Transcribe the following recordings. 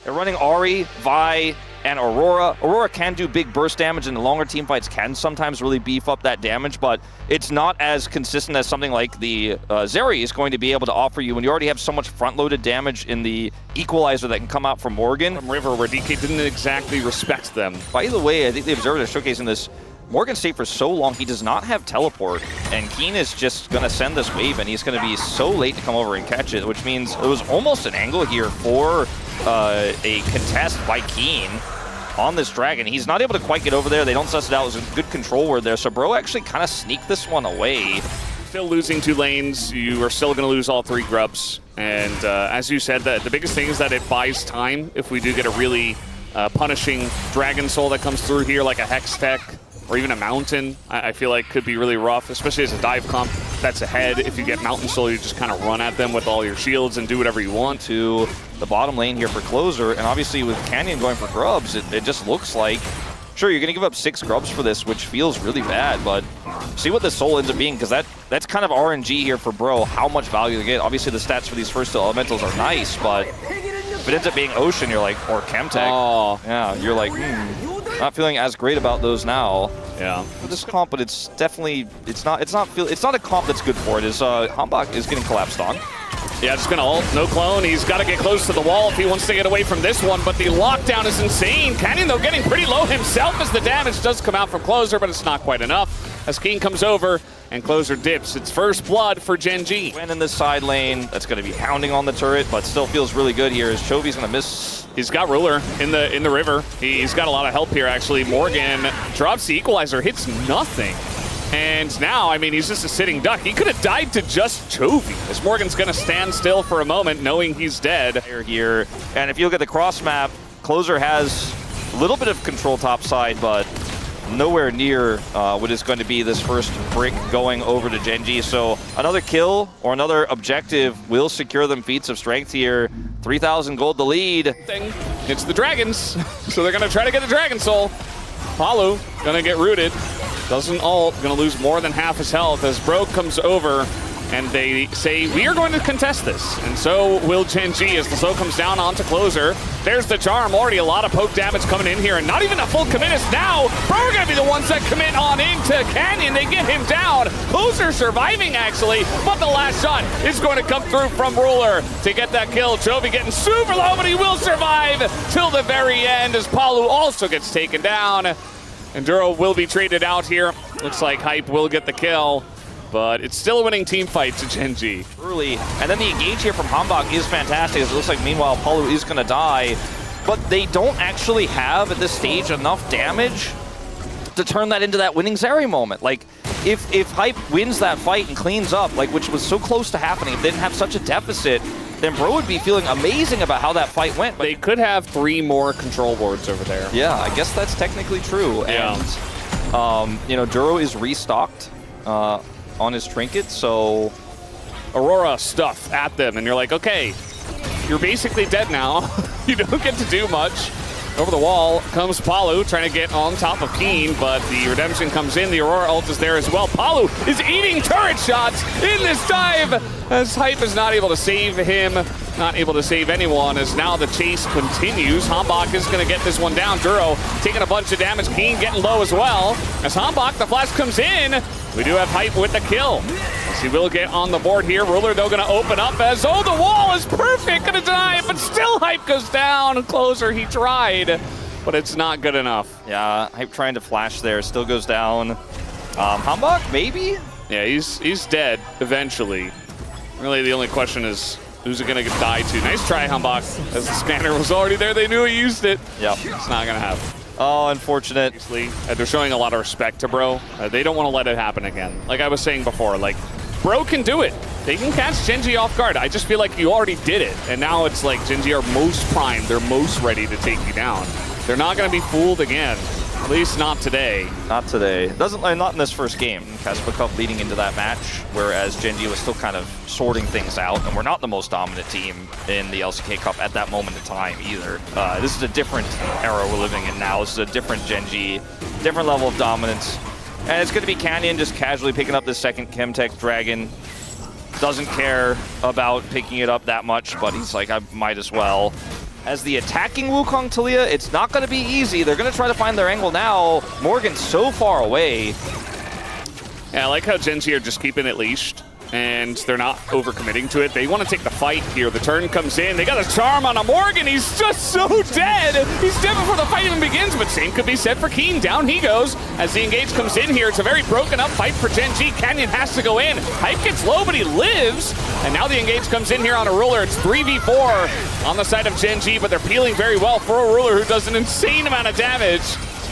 They're running Ahri, Vi, and Aurora. Aurora can do big burst damage, and the longer team fights can sometimes really beef up that damage, but it's not as consistent as something like the Zeri is going to be able to offer you when you already have so much front-loaded damage in the equalizer that can come out from Morgan. From River, where DK didn't exactly respect them. By the way, I think the Observer is showcasing this. Morgan stayed for so long, he does not have teleport, and Keen is just going to send this wave, and he's going to be so late to come over and catch it, which means it was almost an angle here for a contest by Keen on this dragon. He's not able to quite get over there. They don't suss it out. It was a good control word there, so Bro actually kind of sneaked this one away. Still losing 2 lanes. You are still going to lose all 3 grubs, and as you said, the biggest thing is that it buys time if we do get a really punishing Dragon Soul that comes through here, like a Hex Tech, or even a Mountain. I feel like could be really rough, especially as a dive comp that's ahead. If you get Mountain Soul, you just kind of run at them with all your shields and do whatever you want. To the bottom lane here for Closer, and obviously with Canyon going for grubs, it just looks like, sure, you're going to give up 6 grubs for this, which feels really bad, but see what the soul ends up being, because that's kind of RNG here for Bro, how much value they get. Obviously the stats for these first 2 elementals are nice, but if it ends up being Ocean, you're like, or Chemtech, yeah, you're like, not feeling as great about those now. Yeah. For this comp, but it's definitely, it's not a comp that's good for it. Hanwha is getting collapsed on. Yeah, just gonna ult, no clone. He's got to get close to the wall if he wants to get away from this one, but the lockdown is insane. Canyon, though, getting pretty low himself as the damage does come out from Closer, but it's not quite enough. As King comes over and Closer dips. It's first blood for Gen.G. Win in this side lane. That's going to be pounding on the turret, but still feels really good here as Chovy's going to miss. He's got Ruler in the river. He's got a lot of help here, actually. Morgan drops the equalizer, hits nothing. And now, I mean, he's just a sitting duck. He could have died to just Chovy, as Morgan's going to stand still for a moment, knowing he's dead. Here, and if you look at the cross map, Closer has a little bit of control top side, but nowhere near what is going to be this first brick going over to Gen.G. So another kill or another objective will secure them feats of strength here. 3,000 gold the lead. It's the Dragons, so they're going to try to get the Dragon Soul. Palu going to get rooted. Doesn't ult, going to lose more than half his health as Bro comes over and they say, we are going to contest this. And so will Gen.G as the slow comes down onto Closer. There's the charm, already a lot of poke damage coming in here and not even a full commit is now. Bro are going to be the ones that commit on into Canyon. They get him down. Closer surviving actually, but the last shot is going to come through from Ruler to get that kill. Chovy getting super low, but he will survive till the very end as Palu also gets taken down. Enduro will be traded out here. Looks like Hype will get the kill, but it's still a winning team fight to Gen.G. Early, and then the engage here from Hanwha is fantastic. It looks like meanwhile Palu is going to die, but they don't actually have at this stage enough damage to turn that into that winning Zeri moment. Like, if Hype wins that fight and cleans up, like which was so close to happening, if they didn't have such a deficit, then Bro would be feeling amazing about how that fight went. But they could have 3 more control wards over there. Yeah, I guess that's technically true. Yeah. And, you know, Duro is restocked on his trinket, so Aurora stuff at them, and you're like, okay, you're basically dead now. You don't get to do much. Over the wall comes Palu, trying to get on top of Keen, but the redemption comes in. The Aurora ult is there as well. Palu is eating turret shots in this dive, as Hype is not able to save him, not able to save anyone, as now the chase continues. Hanwha is going to get this one down. Duro taking a bunch of damage. Keen getting low as well. As Hanwha, the flash comes in. We do have Hype with the kill. As he will get on the board here. Ruler, though, going to open up as, oh, the wall is perfect. Going to deny it, but still Hype goes down. Closer, he tried, but it's not good enough. Yeah, Hype trying to flash there. Still goes down. Hanwha, maybe? Yeah, he's dead eventually. Really, the only question is, who's it going to die to? Nice try, Hanwha. As the scanner was already there, they knew he used it. Yep. It's not going to happen. Oh, unfortunate. They're showing a lot of respect to Bro. They don't want to let it happen again. Like I was saying before, like, Bro can do it. They can catch Gen.G off guard. I just feel like you already did it. And now it's like Gen.G are most primed. They're most ready to take you down. They're not going to be fooled again. At least not today. Not today. Not in this first game. Casper Cup leading into that match, whereas Gen.G was still kind of sorting things out, and we're not the most dominant team in the LCK Cup at that moment in time either. This is a different era we're living in now. This is a different Gen.G, different level of dominance. And it's going to be Canyon just casually picking up the second Chemtech Dragon. Doesn't care about picking it up that much, but he's like, I might as well. As the attacking Wukong Talia, it's not going to be easy. They're going to try to find their angle now. Morgan's so far away. Yeah, I like how Gen.G are just keeping it leashed, and they're not overcommitting to it. They want to take the fight here. The turn comes in. They got a charm on a Morgan. He's just so dead. He's dead before the fight even begins, but same could be said for Keen. Down he goes. As the engage comes in here, it's a very broken up fight for Gen.G. Canyon has to go in. Hype gets low, but he lives. And now the engage comes in here on a Ruler. It's 3v4 on the side of Gen.G, but they're peeling very well for a Ruler who does an insane amount of damage.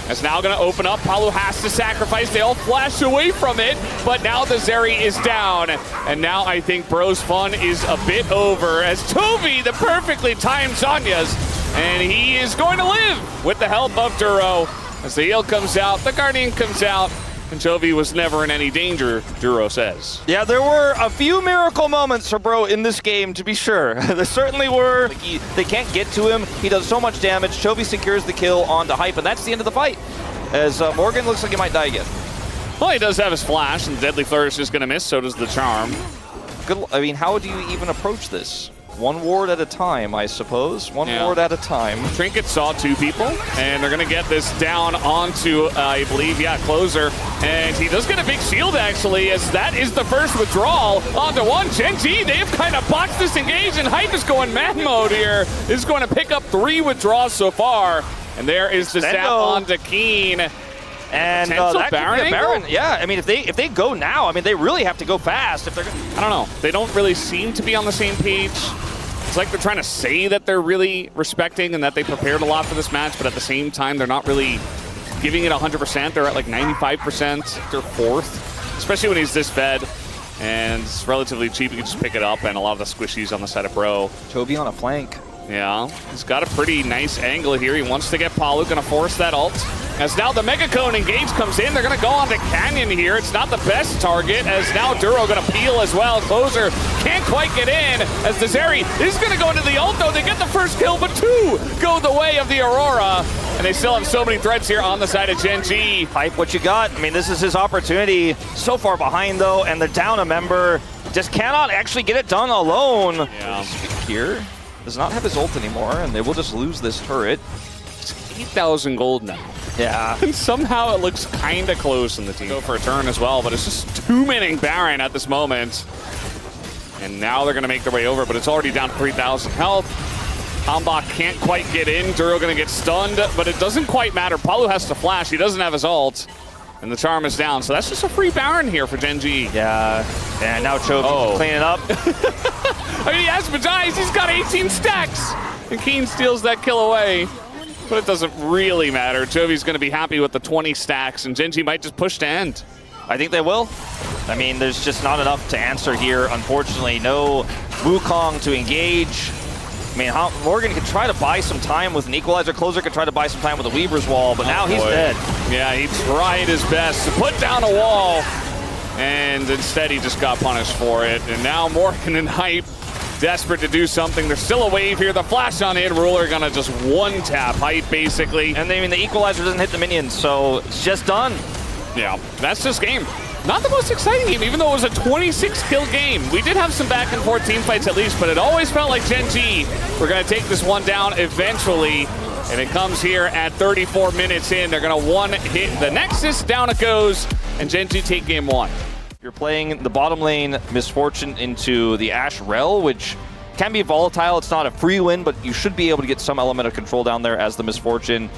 It's now going to open up. Palu has to sacrifice. They all flash away from it, but now the Zeri is down. And now I think Bro's fun is a bit over as Toby, the perfectly timed Zhonya's, and he is going to live with the help of Duro. As the heal comes out, the Guardian comes out, and Toby was never in any danger, Duro says. Yeah, there were a few miracle moments for Bro in this game, to be sure. There certainly were. Like they can't get to him. He does so much damage. Chovy secures the kill onto Hype, and that's the end of the fight. As Morgan looks like he might die again. Well, he does have his flash, and Deadly Flourish is going to miss, so does the charm. Good. I mean, how do you even approach this? One ward at a time, I suppose. One ward at a time. Trinket saw two people, and they're going to get this down onto, I believe, Closer. And he does get a big shield, actually, as that is the first withdrawal onto one. Gen.G, they've kind of boxed this engage, and Hype is going mad mode here. Is going to pick up 3 withdrawals so far. And there is the zap onto Keen. And that could be a Baron. Yeah, I mean, if they go now, I mean, they really have to go fast. If they're, I don't know. They don't really seem to be on the same page. It's like they're trying to say that they're really respecting and that they prepared a lot for this match, but at the same time, they're not really giving it 100%. They're at like 95%. They're fourth, especially when he's this fed. And it's relatively cheap. You can just pick it up, and a lot of the squishies on the side of Bro. Toby on a flank. Yeah, he's got a pretty nice angle here. He wants to get Palu, gonna force that ult. As now the Mega Cone engage comes in, they're gonna go on to Canyon here. It's not the best target, as now Duro gonna peel as well. Closer can't quite get in, as the Zeri is gonna go into the ult though. They get the first kill, but 2 go the way of the Aurora. And they still have so many threats here on the side of Gen.G. Hype, what you got? I mean, this is his opportunity. So far behind though, and they're down a member. Just cannot actually get it done alone. Yeah. Here. Does not have his ult anymore, and they will just lose this turret. It's 8,000 gold now. Yeah. And somehow it looks kind of close in the team. Go for a turn as well, but it's just 2-minning Baron at this moment. And now they're going to make their way over, but it's already down to 3,000 health. Hambach can't quite get in. Duro going to get stunned, but it doesn't quite matter. Palu has to flash. He doesn't have his ult. And the charm is down, so that's just a free Baron here for Gen.G. Yeah, and now Chovy cleaning up. I mean, he has Bajais, he's got 18 stacks! And Keen steals that kill away. But it doesn't really matter. Chovy's going to be happy with the 20 stacks, and Gen.G might just push to end. I think they will. I mean, there's just not enough to answer here, unfortunately. No Wukong to engage. I mean, Morgan could try to buy some time with an equalizer. Closer could try to buy some time with a Weaver's Wall, but now he's dead. Yeah, he tried his best to put down a wall, and instead he just got punished for it. And now Morgan and Hype, desperate to do something. There's still a wave here. The flash on in, Ruler gonna just one-tap Hype, basically. And I mean, the equalizer doesn't hit the minions, so it's just done. Yeah, that's this game. Not the most exciting game, even though it was a 26-kill game. We did have some back-and-forth team fights at least, but it always felt like Gen.G were going to take this one down eventually. And it comes here at 34 minutes in. They're going to one-hit the Nexus. Down it goes, and Gen.G take game 1. You're playing the bottom lane Misfortune into the Ashe Rel, which can be volatile. It's not a free win, but you should be able to get some element of control down there as the Misfortune.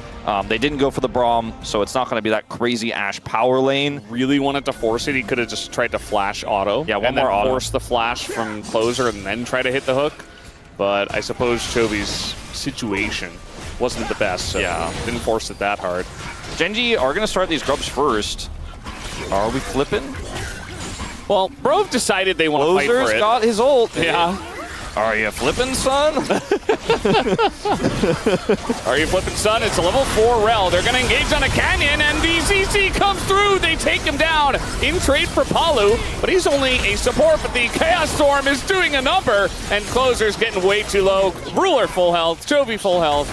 They didn't go for the Braum, so it's not going to be that crazy Ashe power lane. Really wanted to force it. He could have just tried to flash auto. Yeah, one more auto. Force the flash from Closer and then try to hit the hook. But I suppose Chovy's situation wasn't the best, so didn't force it that hard. Gen.G are going to start these grubs first. Are we flipping? Well, Bro decided they want to fight for it. Closer's got his ult. Yeah. Are you flipping, son? Are you flipping, son? It's a level 4 Rel. They're going to engage on a Canyon, and the ZC comes through. They take him down in trade for Palu, but he's only a support, but the Chaos Storm is doing a number, and Closer's getting way too low. Ruler full health, Chovy full health.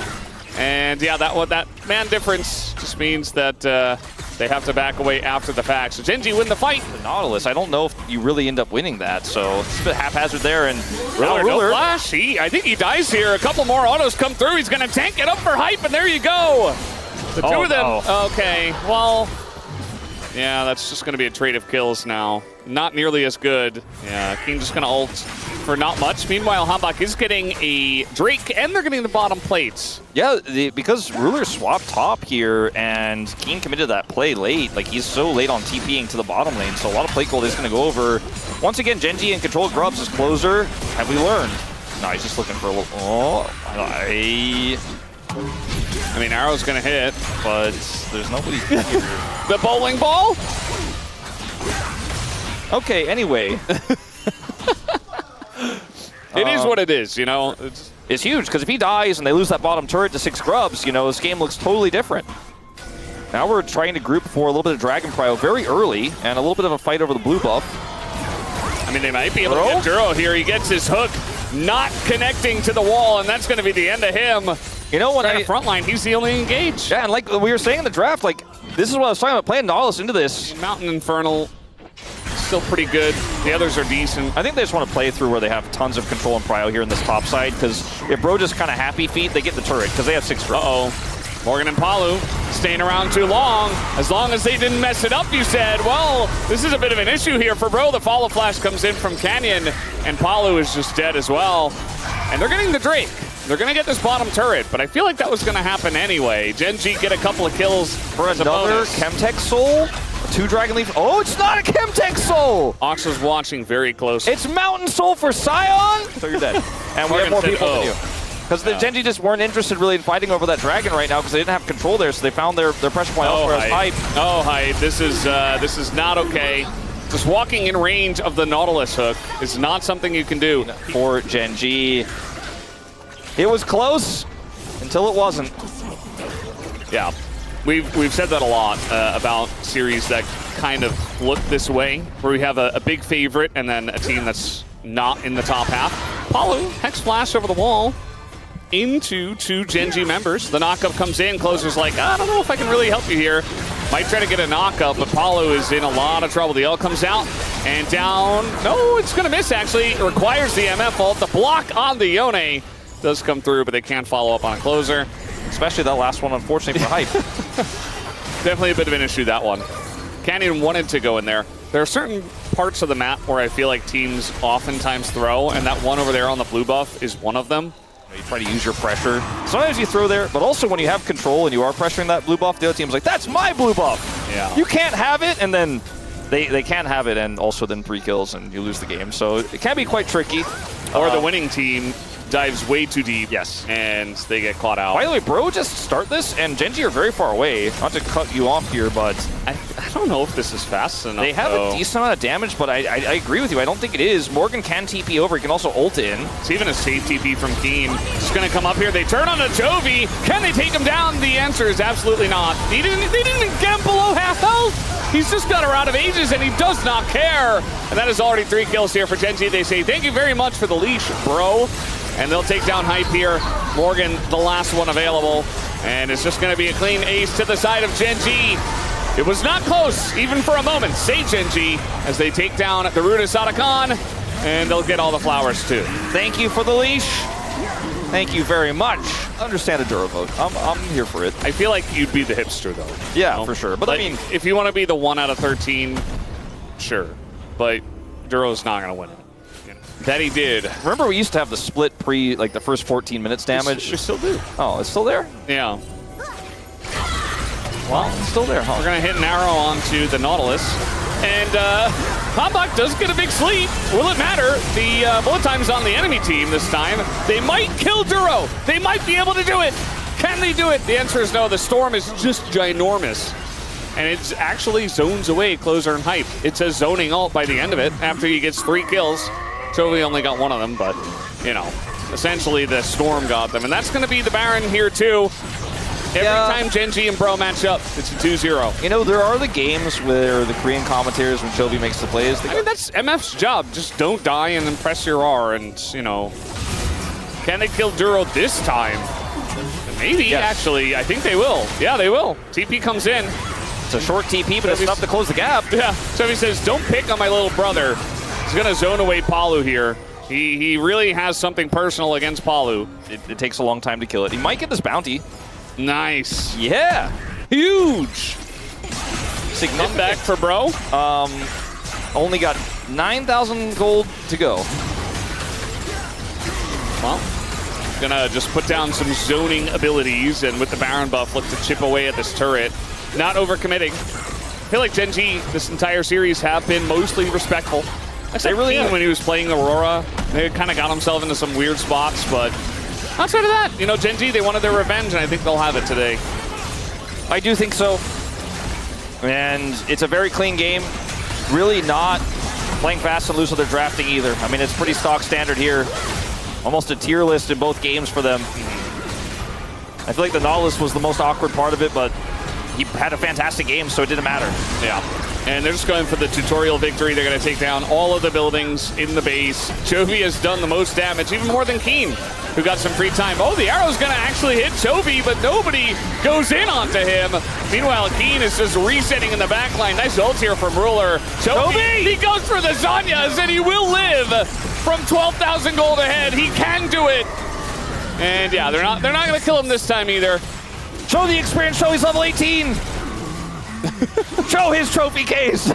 And yeah, that man difference just means that They have to back away after the fact. So GenG win the fight. The Nautilus, I don't know if you really end up winning that, so it's a bit haphazard there. And Ruler, no flash. I think he dies here. A couple more autos come through. He's going to tank it up for hype, and there you go. The two of them. No. Okay, well, yeah, that's just going to be a trade of kills now. Not nearly as good. Yeah, King just going to ult for not much. Meanwhile, Hanwha is getting a Drake, and they're getting the bottom plates. Yeah, because Ruler swapped top here, and Keen committed that play late. Like, he's so late on TPing to the bottom lane, so a lot of plate gold is going to go over. Once again, Gen.G in control of Grubs as closer. Have we learned? No, he's just looking for a little... Oh, I mean, Arrow's going to hit, but there's nobody here. The bowling ball? Okay, anyway. It is what it is, you know? It's huge, because if he dies and they lose that bottom turret to 6 Grubs, you know, this game looks totally different. Now we're trying to group for a little bit of Dragon Prio very early, and a little bit of a fight over the blue buff. I mean, they might be able to get Duro here. He gets his hook, not connecting to the wall, and that's going to be the end of him. You know, when I front line, he's the only engaged. Yeah, and like we were saying in the draft, like, this is what I was talking about, playing Nautilus into this. Mountain Infernal, still pretty good. The others are decent. I think they just want to play through where they have tons of control and prio here in this top side, because if Bro just kind of happy feet, they get the turret, because they have 6 Grubs. Uh-oh. Morgan and Palu staying around too long. As long as they didn't mess it up, you said. Well, this is a bit of an issue here for Bro. The follow flash comes in from Canyon, and Palu is just dead as well. And they're getting the Drake. They're going to get this bottom turret, but I feel like that was going to happen anyway. Gen.G get a couple of kills for another Chemtech Soul. 2 Dragon Leaf. Oh, it's not a Chemtech Soul! Ox was watching very closely. It's Mountain Soul for Sion? So you're dead. And we have more people than you. Because the Gen.G just weren't interested really in fighting over that dragon right now because they didn't have control there, so they found their pressure point elsewhere as hype. Oh, hype. This is not okay. Just walking in range of the Nautilus hook is not something you can do. For Gen.G. It was close until it wasn't. Yeah. We've said that a lot about series that kind of look this way, where we have a big favorite and then a team that's not in the top half. Palu, Hex Flash over the wall into 2 Gen.G members. The knockup comes in, Closer's like, I don't know if I can really help you here. Might try to get a knockup, but Palu is in a lot of trouble. The L comes out and down. No, it's going to miss, actually. It requires the MF ult. The block on the Yone does come through, but they can't follow up on a Closer. Especially that last one, unfortunately, for hype. Definitely a bit of an issue, that one. Canyon wanted to go in there. There are certain parts of the map where I feel like teams oftentimes throw, and that one over there on the blue buff is one of them. You try to use your pressure. Sometimes you throw there, but also when you have control and you are pressuring that blue buff, the other team's like, that's my blue buff! Yeah. You can't have it, and then they can't have it, and also then 3 kills, and you lose the game. So it can be quite tricky. Or the winning team dives way too deep. Yes. And they get caught out. By the way, Bro just start this, and Gen.G are very far away. Not to cut you off here, but I don't know if this is fast enough. They have a decent amount of damage, but I agree with you. I don't think it is. Morgan can TP over. He can also ult in. It's even a safe TP from Keen. Just going to come up here. They turn on a Jovi. Can they take him down? The answer is absolutely not. They didn't even get him below half health. He's just got her out of ages, and he does not care. And that is already 3 kills here for Gen.G. They say, thank you very much for the leash, bro. And they'll take down hype here. Morgan, the last one available. And it's just going to be a clean ace to the side of Gen.G. It was not close, even for a moment. Say Gen.G as they take down the Ruda Sadakan, and they'll get all the flowers too. Thank you for the leash. Thank you very much. I understand a Duro vote. I'm here for it. I feel like you'd be the hipster though. Yeah, you know? for sure. But like, I mean, if you want to be the 1 out of 13, sure. But Duro's not going to win it. That he did. Remember we used to have the split the first 14 minutes damage? We still do. Oh, it's still there? Yeah. Well, it's still there, huh? We're going to hit an arrow onto the Nautilus. And Hanwha does get a big sleep. Will it matter? The bullet time's on the enemy team this time. They might kill Duro. They might be able to do it. Can they do it? The answer is no. The storm is just ginormous. And it's actually zones away Closer and hype. It's a zoning ult by the end of it after he gets 3 kills. Jovi only got 1 of them, but, you know, essentially the storm got them. And that's going to be the Baron here, too. Every time Gen.G and Bro match up, it's a 2-0. You know, there are the games where the Korean commentators, when Jovi makes the plays, I mean, that's MF's job. Just don't die and then press your R and, you know, can they kill Duro this time? Maybe, actually. I think they will. Yeah, they will. TP comes in. It's a short TP, but it's enough to close the gap. Yeah, so he says, don't pick on my little brother. He's going to zone away Palu here. He really has something personal against Palu. It takes a long time to kill it. He might get this bounty. Nice. Yeah. Huge. Significant. Comeback for Bro. Only got 9,000 gold to go. Well, gonna just put down some zoning abilities, and with the Baron buff, look to chip away at this turret. Not overcommitting. I feel like Gen.G this entire series have been mostly respectful. Except really when he was playing Aurora, they kind of got himself into some weird spots, but outside of that, you know, Gen.G, they wanted their revenge, and I think they'll have it today. I do think so. And it's a very clean game. Really not playing fast and loose with their drafting either. I mean, it's pretty stock standard here. Almost a tier list in both games for them. I feel like the Nautilus was the most awkward part of it, but he had a fantastic game, so it didn't matter. Yeah. And they're just going for the tutorial victory. They're going to take down all of the buildings in the base. Chovy has done the most damage, even more than Keen, who got some free time. Oh, the arrow's going to actually hit Chovy, but nobody goes in onto him. Meanwhile, Keen is just resetting in the back line. Nice ult here from Ruler. Chovy, he goes for the Zanyas, and he will live from 12,000 gold ahead. He can do it. And yeah, they're not going to kill him this time either. Show the experience, show he's level 18. Show his trophy case.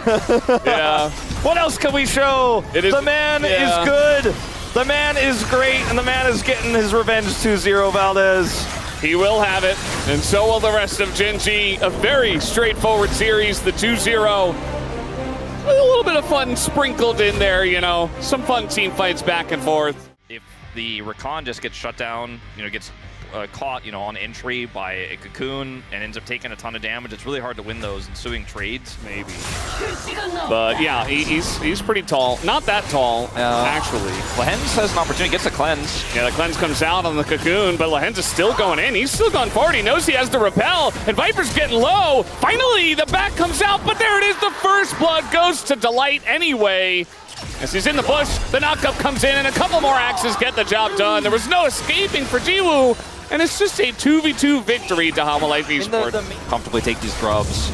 Yeah. What else can we show? The man is good. The man is great, and the man is getting his revenge 2-0, Valdez. He will have it, and so will the rest of Gen.G. A very straightforward series, the 2-0. A little bit of fun sprinkled in there, you know. Some fun team fights back and forth. If the Rakan just gets shut down, you know, gets caught, you know, on entry by a cocoon and ends up taking a ton of damage, it's really hard to win those ensuing trades. Maybe. But yeah, he's pretty tall. Not that tall, actually. Lehens has an opportunity, gets a cleanse. Yeah, the cleanse comes out on the cocoon, but Lehens is still going in. He's still going forward. He knows he has to repel, and Viper's getting low. Finally, the back comes out, but there it is. The first blood goes to Delight anyway. As he's in the bush, the knockup comes in, and a couple more axes get the job done. There was no escaping for Jiwoo. And it's just a 2v2 victory to Hanwha Life Esports. Comfortably take these grubs.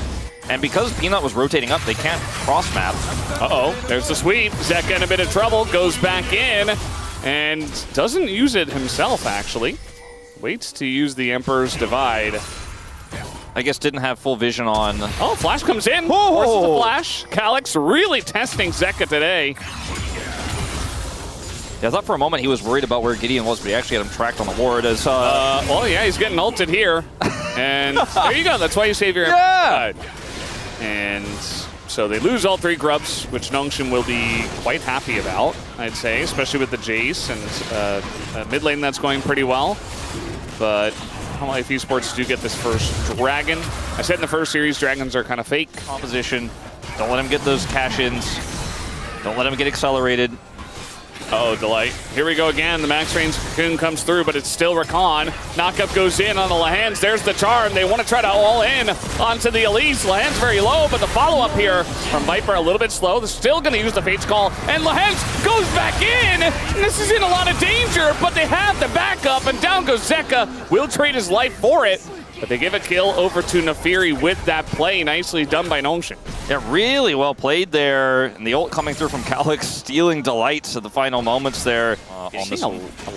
And because Peanut was rotating up, they can't cross-map. Uh-oh, there's the sweep. Zeka in a bit of trouble, goes back in, and doesn't use it himself, actually. Waits to use the Emperor's Divide. I guess didn't have full vision on. Oh, Flash comes in. Forces the Flash. Calyx really testing Zeka today. Yeah, I thought for a moment he was worried about where Gideon was, but he actually had him tracked on the ward as... well, yeah, he's getting ulted here. And there you go. That's why you save your... Yeah! And so they lose all three grubs, which Nongshim will be quite happy about, I'd say, especially with the Jace and mid lane that's going pretty well. But Hanwha Life Esports do get this first dragon. I said in the first series, dragons are kind of fake. Composition. Don't let him get those cash-ins. Don't let him get accelerated. Oh, Delight. Here we go again. The max range cocoon comes through, but it's still Rakan. Knockup goes in on the Lehens. There's the charm. They want to try to all in onto the Elise. Lehens very low, but the follow-up here from Viper a little bit slow. They're still going to use the Fate's Call, and Lehens goes back in. And this is in a lot of danger, but they have the backup, and down goes Zeka. Will trade his life for it, but they give a kill over to Nefiri with that play. Nicely done by Nongshim. Yeah, really well played there. And the ult coming through from Calyx, stealing Delights at the final moments there. On this a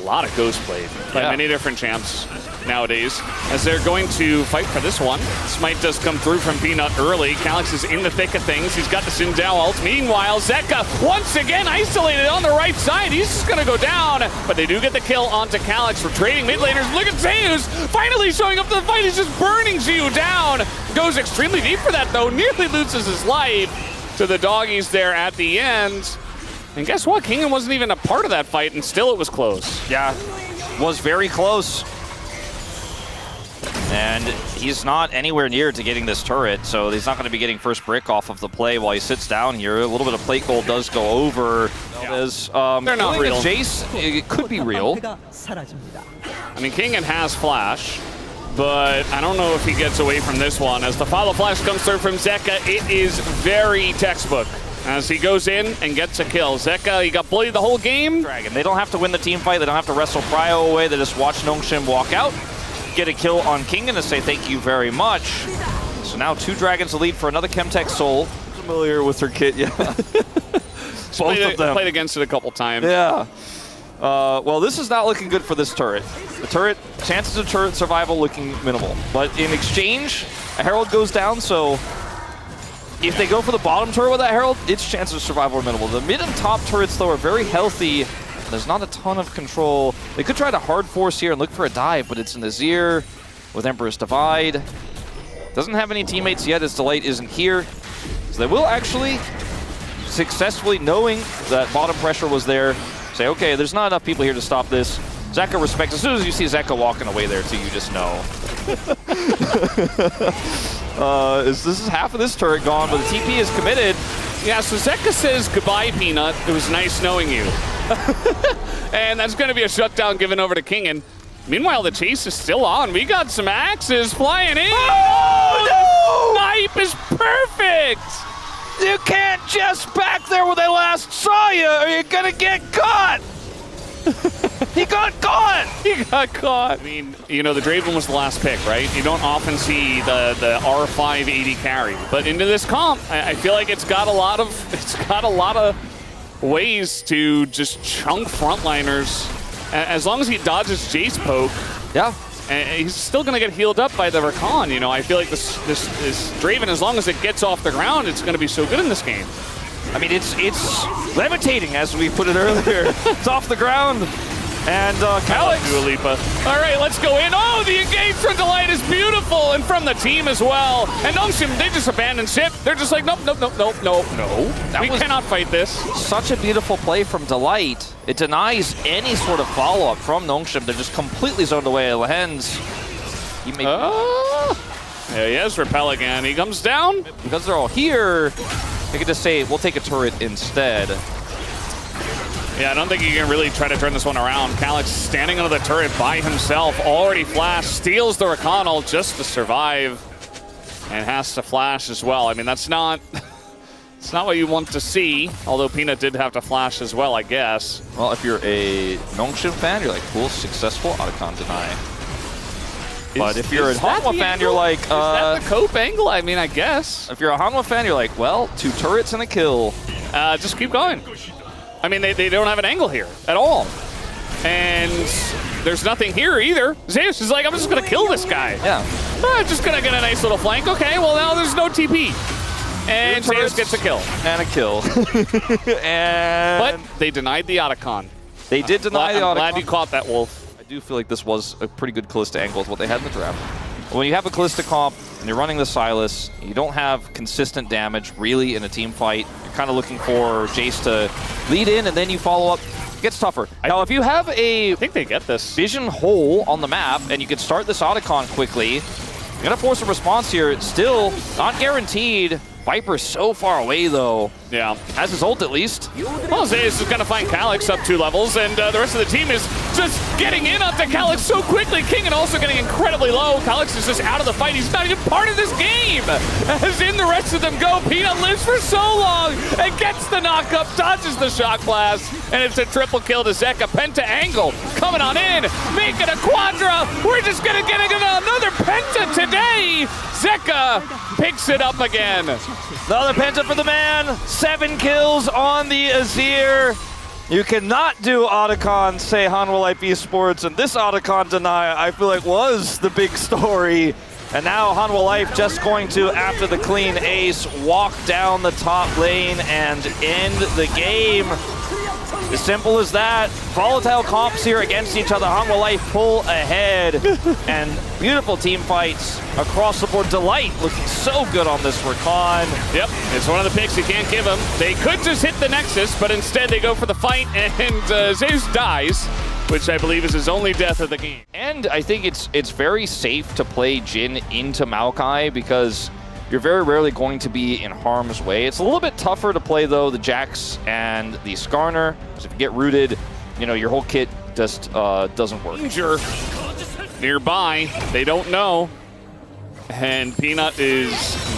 lot of Ghost played by many different champs nowadays. As they're going to fight for this one. Smite does come through from Peanut early. Calyx is in the thick of things. He's got the Xin Zhao ult. Meanwhile, Zeka once again isolated on the right side. He's just going to go down, but they do get the kill onto Calyx for trading mid laners. Look at Zeus finally showing up to the fight. He's just burning Ziyu down. Goes extremely deep for that, though. Nearly loses his life to the doggies there at the end. And guess what? Kingdom wasn't even a part of that fight, and still it was close. Yeah, was very close. And he's not anywhere near to getting this turret, so he's not going to be getting first brick off of the play while he sits down here. A little bit of plate gold does go over. They're not real. Jace, it could be real. I mean, Kingdom has flash, but I don't know if he gets away from this one. As the follow flash comes through from Zeka, it is very textbook. As he goes in and gets a kill. Zeka, he got bullied the whole game. Dragon. They don't have to win the team fight. They don't have to wrestle Prio away. They just watch Nongshim walk out, get a kill on King, and say thank you very much. So now 2 dragons to lead for another Chemtech Soul. Familiar with her kit, yeah. Both of them. Played against it a couple times. Yeah. Well, this is not looking good for this turret. The turret, chances of turret survival looking minimal. But in exchange, a Herald goes down, so if they go for the bottom turret with that Herald, its chances of survival are minimal. The mid and top turrets, though, are very healthy. There's not a ton of control. They could try to hard force here and look for a dive, but it's an Azir with Emperor's Divide. Doesn't have any teammates yet as Delight isn't here. So they will actually successfully, knowing that bottom pressure was there, say, okay, there's not enough people here to stop this. Zeka respects. As soon as you see Zeka walking away there, too, you just know. This is half of this turret gone, but the TP is committed. Yeah, so Zeka says, goodbye, Peanut. It was nice knowing you. And that's going to be a shutdown given over to Kingen. Meanwhile, the chase is still on. We got some axes flying in. Oh, no! Snipe is perfect! You can't just back there where they last saw you, or you're going to get caught! He got caught! He got caught. I mean, you know, the Draven was the last pick, right? You don't often see the R5 AD carry. But into this comp, I feel like it's got a lot of ways to just chunk frontliners. As long as he dodges Jace poke, yeah, and he's still going to get healed up by the Rakan. You know, I feel like this Draven, as long as it gets off the ground, it's going to be so good in this game. I mean, it's levitating, as we put it earlier. It's off the ground. And Alex. Dua Lipa. All right, let's go in. Oh, the engage from Delight is beautiful, and from the team as well. And Nongshim, they just abandoned ship. They're just like, nope, nope, nope, nope, nope, no. We cannot fight this. Such a beautiful play from Delight. It denies any sort of follow-up from Nongshim. They're just completely zoned away. Lehens. There he is, Repel again. He comes down. Because they're all here, they could just say, we'll take a turret instead. Yeah, I don't think you can really try to turn this one around. Calyx standing under the turret by himself, already flashed, steals the Rakan ult just to survive, and has to flash as well. I mean, that's not what you want to see, although Peanut did have to flash as well, I guess. Well, if you're a Nongshim fan, you're like, cool, successful, Otacon deny. But if you're a Hanwha fan, you're like... is that the Cope angle? I mean, I guess. If you're a Hanwha fan, you're like, well, 2 turrets and a kill. Just keep going. I mean, they don't have an angle here at all. And there's nothing here either. Zeus is like, I'm just going to kill this guy. Yeah. I'm just going to get a nice little flank. Okay, well, now there's no TP. And Zeus gets a kill. And a kill. But they denied the Otacon. They did deny the Otacon. I'm glad you caught that, Wolf. I do feel like this was a pretty good Callista angle with what they had in the draft. When you have a Callista comp and you're running the Sylas, you don't have consistent damage really in a team fight. You're kind of looking for Jace to lead in and then you follow up. It gets tougher. Now, if you have a I think they get this vision hole on the map and you can start this Otacon quickly, you're going to force a response here. It's still not guaranteed. Viper's so far away, though. Yeah. Has his ult, at least. Well, Zeus is going to find Calyx up 2 levels, and the rest of the team is just getting in onto Calyx so quickly. Kingen also getting incredibly low. Calyx is just out of the fight. He's not even part of this game. As in the rest of them go, Peanut lives for so long and gets the knock-up, dodges the shock blast, and it's a triple kill to Zeka. Penta angle coming on in, making a quadra. We're just going to get another Penta today. Zeka picks it up again. Another Penta for the man. 7 kills on the Azir. You cannot do Otacon, say Hanwha Life Esports, and this Otacon deny, I feel like, was the big story. And now Hanwha Life just going to, after the clean ace, walk down the top lane and end the game. As simple as that. Volatile comps here against each other. Hanwha Life pull ahead. And beautiful team fights across the board. Delight looking so good on this Rakan. Yep, it's one of the picks you can't give him. They could just hit the Nexus, but instead they go for the fight, and Zeus dies, which I believe is his only death of the game. And I think it's very safe to play Jhin into Maokai because you're very rarely going to be in harm's way. It's a little bit tougher to play, though, the Jax and the Skarner. So if you get rooted, you know, your whole kit just doesn't work. Danger nearby. They don't know. And Peanut is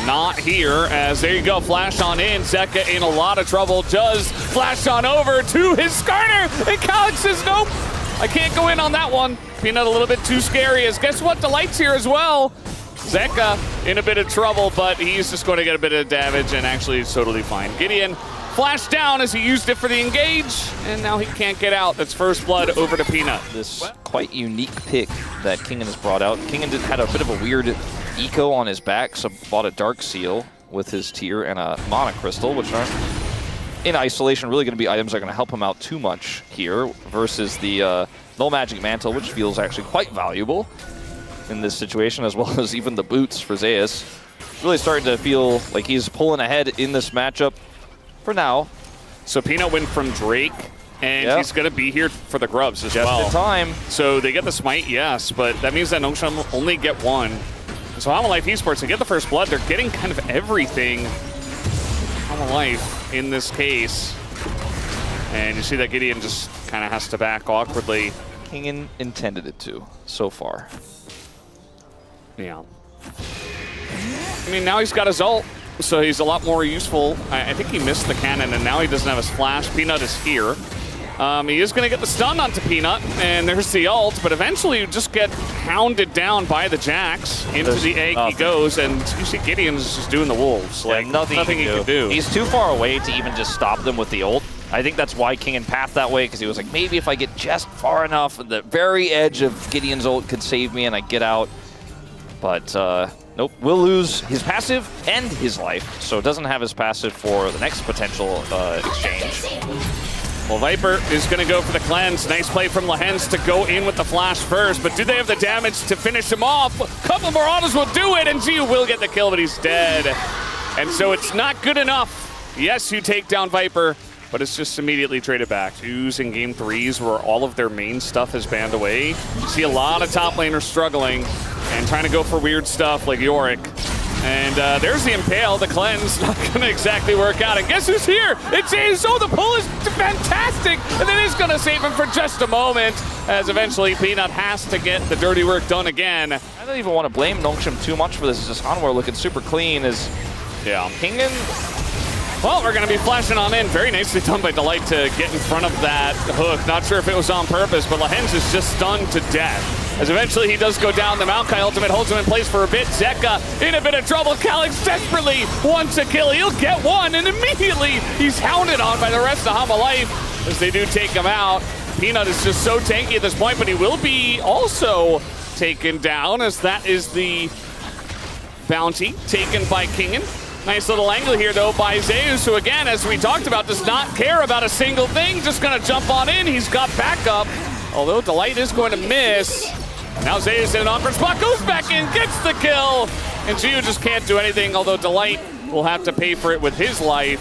not here, as there you go, flash on in. Zeka in a lot of trouble, does flash on over to his Skarner, and Calyx says, nope, I can't go in on that one. Peanut a little bit too scary, as guess what, Delight's here as well. Zeka in a bit of trouble, but he's just going to get a bit of damage, and actually it's totally fine. Gideon flashed down as he used it for the engage, and now he can't get out. That's first blood over to Peanut. This quite unique pick that Kingen has brought out. Kingen had a bit of a weird eco on his back, so bought a Dark Seal with his tier and a Mana Crystal, which aren't in isolation really going to be items that are going to help him out too much here, versus the Null Magic Mantle, which feels actually quite valuable in this situation, as well as even the boots for Zeus. Really starting to feel like he's pulling ahead in this matchup for now. So Peanut went from Drake, and he's going to be here for the grubs as well. Just in time. So they get the smite, yes, but that means that Nongshim only get one. So Hanwha Life Esports, they get the first blood. They're getting kind of everything. Hanwha Life in this case. And you see that Gideon just kind of has to back awkwardly. Kingen intended it to, so far. Yeah. I mean, now he's got his ult, so he's a lot more useful. I think he missed the cannon, and now he doesn't have his flash. Peanut is here. He is going to get the stun onto Peanut, and there's the ult, but eventually you just get hounded down by the Jax. Into the egg he goes, and you see Gideon's just doing the wolves. Yeah, like, nothing he can do. He's too far away to even just stop them with the ult. I think that's why Kingen pathed that way, because he was like, maybe if I get just far enough, the very edge of Gideon's ult could save me and I get out. But nope, will lose his passive and his life, so doesn't have his passive for the next potential exchange. Well, Viper is going to go for the cleanse. Nice play from Lehens to go in with the flash first, but do they have the damage to finish him off? A couple more autos will do it, and Gio will get the kill, but he's dead. And so it's not good enough. Yes, you take down Viper, but it's just immediately traded back. Twos in game threes where all of their main stuff has banned away. You see a lot of top laners struggling and trying to go for weird stuff like Yorick. And there's the Impale, the cleanse, not going to exactly work out. And guess who's here? It's Ace. Oh, the pull is fantastic. And then he's going to save him for just a moment, as eventually Peanut has to get the dirty work done again. I don't even want to blame Nongshim too much for this. It's just Hanwha looking super clean as Kingen. Well, we're going to be flashing on in. Very nicely done by Delight to get in front of that hook. Not sure if it was on purpose, but Lehens is just stunned to death. As eventually he does go down, the Maokai ultimate holds him in place for a bit. Zeka in a bit of trouble. Calix desperately wants a kill. He'll get one, and immediately he's hounded on by the rest of Hanwha Life as they do take him out. Peanut is just so tanky at this point, but he will be also taken down, as that is the bounty taken by Kingen. Nice little angle here, though, by Zeus, who, again, as we talked about, does not care about a single thing. Just going to jump on in. He's got backup, although Delight is going to miss. Now Zeus in an awkward spot, goes back in, gets the kill. And Gio just can't do anything, although Delight will have to pay for it with his life.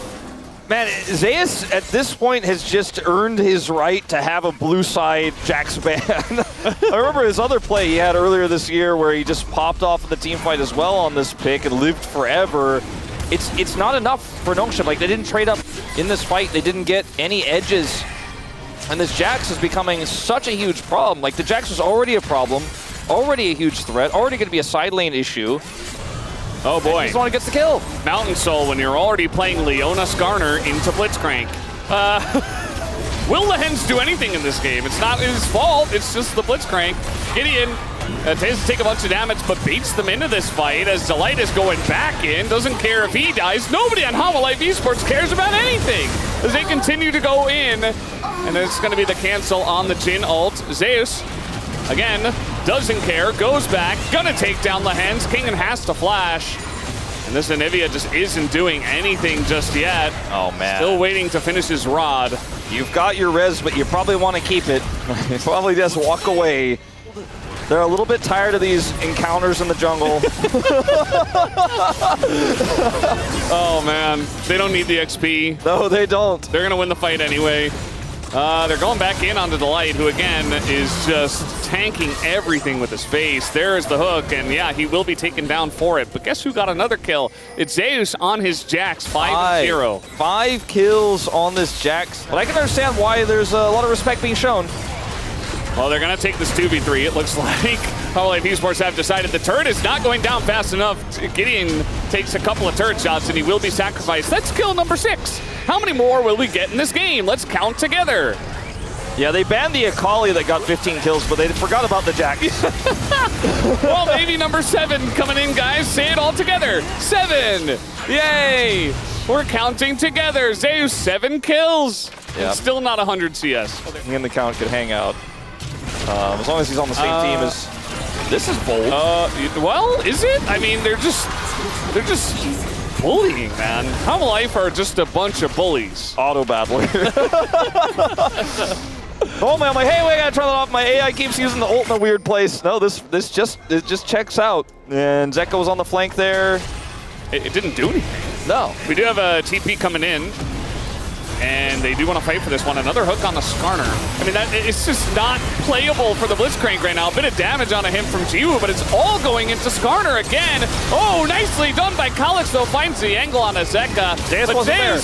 Man, Zeus at this point has just earned his right to have a blue side Jax ban. I remember his other play he had earlier this year where he just popped off of the team fight as well on this pick and lived forever. It's not enough for Nongshim. Like, they didn't trade up in this fight. They didn't get any edges. And this Jax is becoming such a huge problem. Like, the Jax was already a problem, already a huge threat, already going to be a side lane issue. Oh boy. He just want to get the kill. Mountain Soul when you're already playing Leona Skarner into Blitzcrank. Will Lehens do anything in this game? It's not his fault. It's just the Blitzcrank. Gideon tends to take a bunch of damage, but beats them into this fight as Delight is going back in. Doesn't care if he dies. Nobody on Hanwha Life Esports cares about anything as they continue to go in. And it's going to be the cancel on the Jin ult. Zeus, again, doesn't care. Goes back. Gonna take down Lehens. Kingen has to flash. And this Anivia just isn't doing anything just yet. Oh, man. Still waiting to finish his rod. You've got your res, but you probably want to keep it. Probably just walk away. They're a little bit tired of these encounters in the jungle. Oh, man. They don't need the XP. No, they don't. They're going to win the fight anyway. They're going back in onto Delight, who, again, is just tanking everything with his face. There is the hook, and, yeah, he will be taken down for it. But guess who got another kill? It's Zeus on his Jax, 5-0. 5 kills on this Jax. But I can understand why there's a lot of respect being shown. Well, they're going to take this 2v3, it looks like. Hanwha Life Esports have decided the turret is not going down fast enough. Gideon takes a couple of turret shots, and he will be sacrificed. That's kill number 6. How many more will we get in this game? Let's count together. Yeah, they banned the Akali that got 15 kills, but they forgot about the Jack. Well, maybe number 7 coming in, guys. Say it all together. 7. Yay. We're counting together. Zeus, 7 kills. Yep. It's still not 100 CS. He and the count could hang out. As long as he's on the same team as... This is bold. Well, is it? I mean, they're just bullying, man. Hanwha Life are just a bunch of bullies. Auto battler. Oh man, I'm like, hey, wait, I gotta turn that off. My AI keeps using the ult in a weird place. No, it just checks out. And Zeka was on the flank there. It didn't do anything. No. We do have a TP coming in, and they do want to fight for this one. Another hook on the Skarner. I mean, it's just not playable for the Blitzcrank right now. A bit of damage on him from Jiwoo, but it's all going into Skarner again. Oh, nicely done by Kalix, though. Finds the angle on a Zeka. Zeus wasn't there.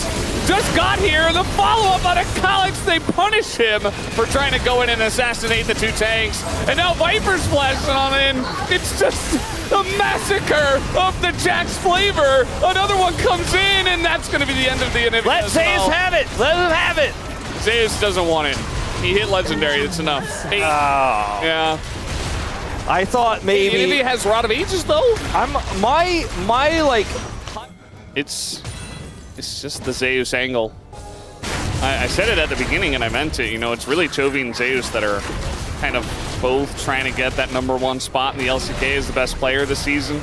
Just got here. The follow-up on a Kalix. They punish him for trying to go in and assassinate the 2 tanks. And now Viper's flashing on in. It's just a massacre of the Jack's flavor. Another one comes in, and that's going to be the end of the inhibitor. Let Zeus have it. Let him have it. Zeus doesn't want it. He hit Legendary. That's enough. 8. Oh. Yeah. I thought maybe... He has Rod of Ages, though. My like... It's just the Zeus angle. I said it at the beginning, and I meant it. You know, it's really Chovy and Zeus that are kind of both trying to get that #1 spot in the LCK as the best player this season.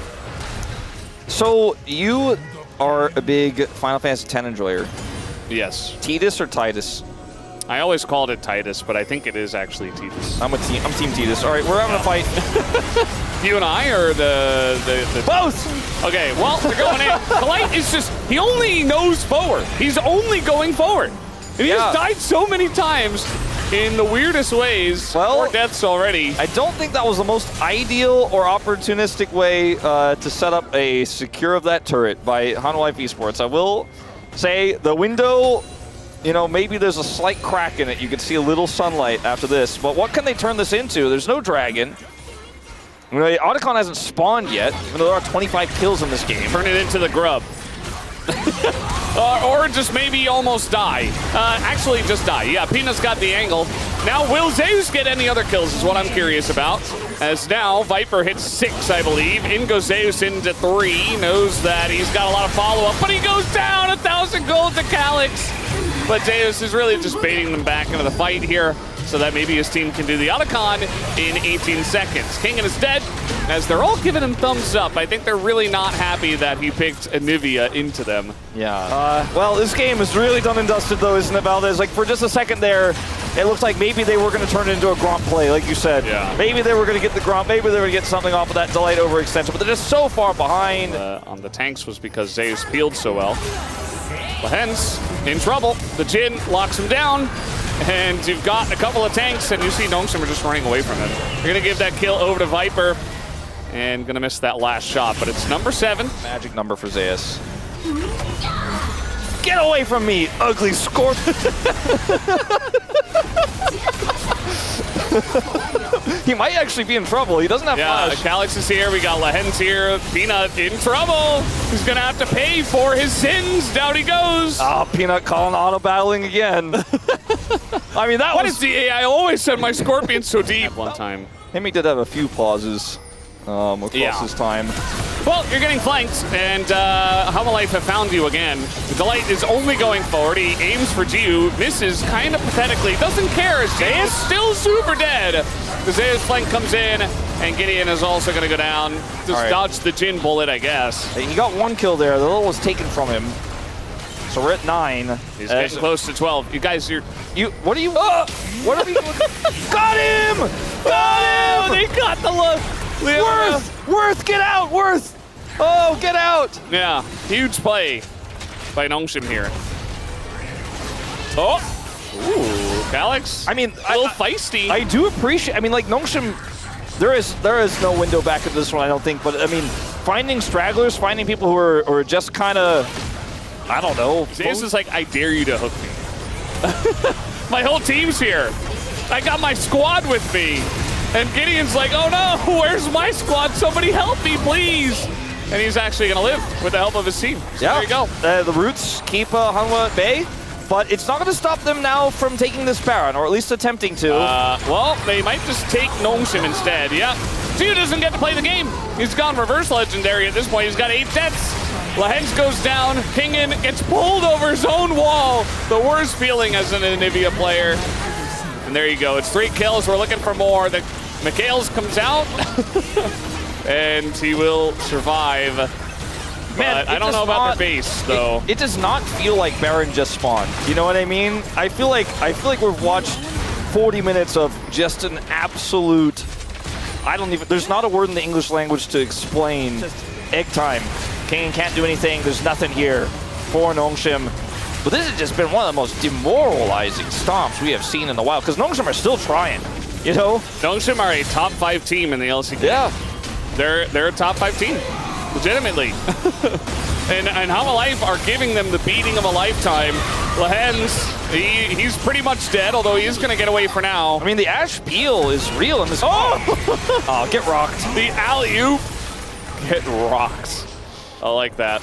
So you are a big Final Fantasy X enjoyer. Yes. Tidus or Titus? I always called it Titus, but I think it is actually Titus. I'm Team Tidus. All right, we're having a fight. You and I, or the Both! Okay, well, they're going in. Polite is just, he only knows forward. He's only going forward. And he has died so many times in the weirdest ways. Well, 4 deaths already. I don't think that was the most ideal or opportunistic way to set up a secure of that turret by Hanwha Life Esports. I will say the window, you know, maybe there's a slight crack in it. You can see a little sunlight after this. But what can they turn this into? There's no dragon. You know, Otacon hasn't spawned yet, even though there are 25 kills in this game. Turn it into the grub. Or just maybe almost die. Actually, just die. Yeah, Peanut's got the angle. Now, will Zeus get any other kills is what I'm curious about. As now, Viper hits 6, I believe. In goes Zeus into 3. Knows that he's got a lot of follow-up, but he goes down. 1,000 gold to Kalix. But Zeus is really just baiting them back into the fight here, so that maybe his team can do the Otacon in 18 seconds. Kingen is dead, as they're all giving him thumbs up. I think they're really not happy that he picked Anivia into them. Yeah. Well, this game is really done and dusted, though, isn't it, Valdez? Like, for just a second there, it looked like maybe they were going to turn it into a Gromp play, like you said. Yeah. Maybe they were going to get the Gromp. Maybe they were going to get something off of that Delight overextension, but they're just so far behind. On the tanks was because Zeus peeled so well. Hence, in trouble. The Jin locks him down, and you've got a couple of tanks, and you see Nongshim are just running away from him. You're going to give that kill over to Viper, and going to miss that last shot, but it's number 7. Magic number for Zeus. Get away from me, ugly scorpion! He might actually be in trouble. He doesn't have flash. Kalix is here. We got Lehen's here. Peanut in trouble. He's going to have to pay for his sins. Down he goes. Ah, Peanut calling auto battling again. I mean, that what was... is the AI? I always send my Scorpion so deep. One time. He did have a few pauses across his time. Well, you're getting flanked, and Hanwha Life have found you again. Delight is only going forward. He aims for Jiwoo, misses kind of pathetically, doesn't care. Zeus still super dead. The Zeus flank comes in, and Gideon is also going to go down. Just dodge the Jin bullet, I guess. He got 1 kill there. The little was taken from him. So we're at 9. He's getting close to 12. You guys, what are you? What are we? Got him! Got him! They got the look. Worth, get out, Worth! Oh, get out! Yeah, huge play by Nongshim here. Oh, ooh, Kalix. I mean, a little feisty. I do appreciate. I mean, like Nongshim, there is no window back into this one, I don't think. But I mean, finding stragglers, finding people who are just kind of, I don't know. Zeus is like, I dare you to hook me. My whole team's here. I got my squad with me. And Gideon's like, oh no, where's my squad? Somebody help me, please. And he's actually going to live with the help of his team. So there you go. The roots keep Hanwha at bay. But it's not going to stop them now from taking this Baron, or at least attempting to. Well, they might just take Nongshim instead. Yeah. Two doesn't get to play the game. He's gone reverse legendary at this point. He's got 8 deaths. Lahens goes down. Pingin gets pulled over his own wall. The worst feeling as an Anivia player. And there you go. It's 3 kills. We're looking for more. The Mikhails comes out. And he will survive. Man, I don't know about their base, though. It does not feel like Baron just spawned. You know what I mean? I feel like we've watched 40 minutes of just an absolute. There's not a word in the English language to explain. Egg time. Kane can't do anything. There's nothing here for Nongshim. But this has just been one of the most demoralizing stomps we have seen in the wild. Because Nongshim are still trying. You know? Nongshim are a top 5 team in the LCK. Yeah. They're a top 5 team. Legitimately. and Hanwha Life are giving them the beating of a lifetime. Lahens, he's pretty much dead, although he is going to get away for now. I mean, the Ash Peel is real in this. Oh, get rocked. The alley-oop. Get rocked. I like that.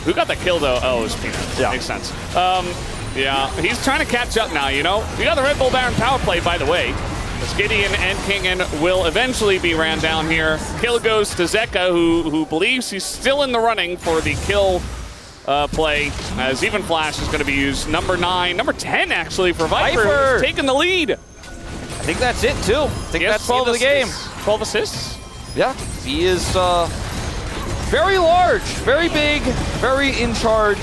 Who got the kill, though? Oh, it was Peanut. Yeah. Makes sense. Yeah, he's trying to catch up now, you know? We got the Red Bull Baron power play, by the way. Gideon and Kingen will eventually be ran down here. Kill goes to Zeka, who believes he's still in the running for the kill play, as even Flash is going to be used. Number 9, number 10 actually for Viper, who's taking the lead. I think that's it too. I think that's the end of the game. 12 assists. Yeah, he is very large, very big, very in charge.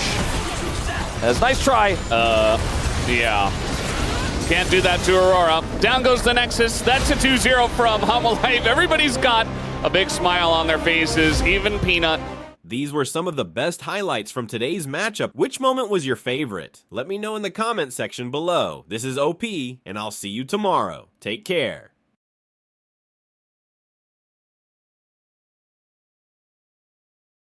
That's a nice try. Yeah. Can't do that to Aurora. Down goes the Nexus. That's a 2-0 from Hanwha Life. Everybody's got a big smile on their faces, even Peanut. These were some of the best highlights from today's matchup. Which moment was your favorite? Let me know in the comment section below. This is OP, and I'll see you tomorrow. Take care.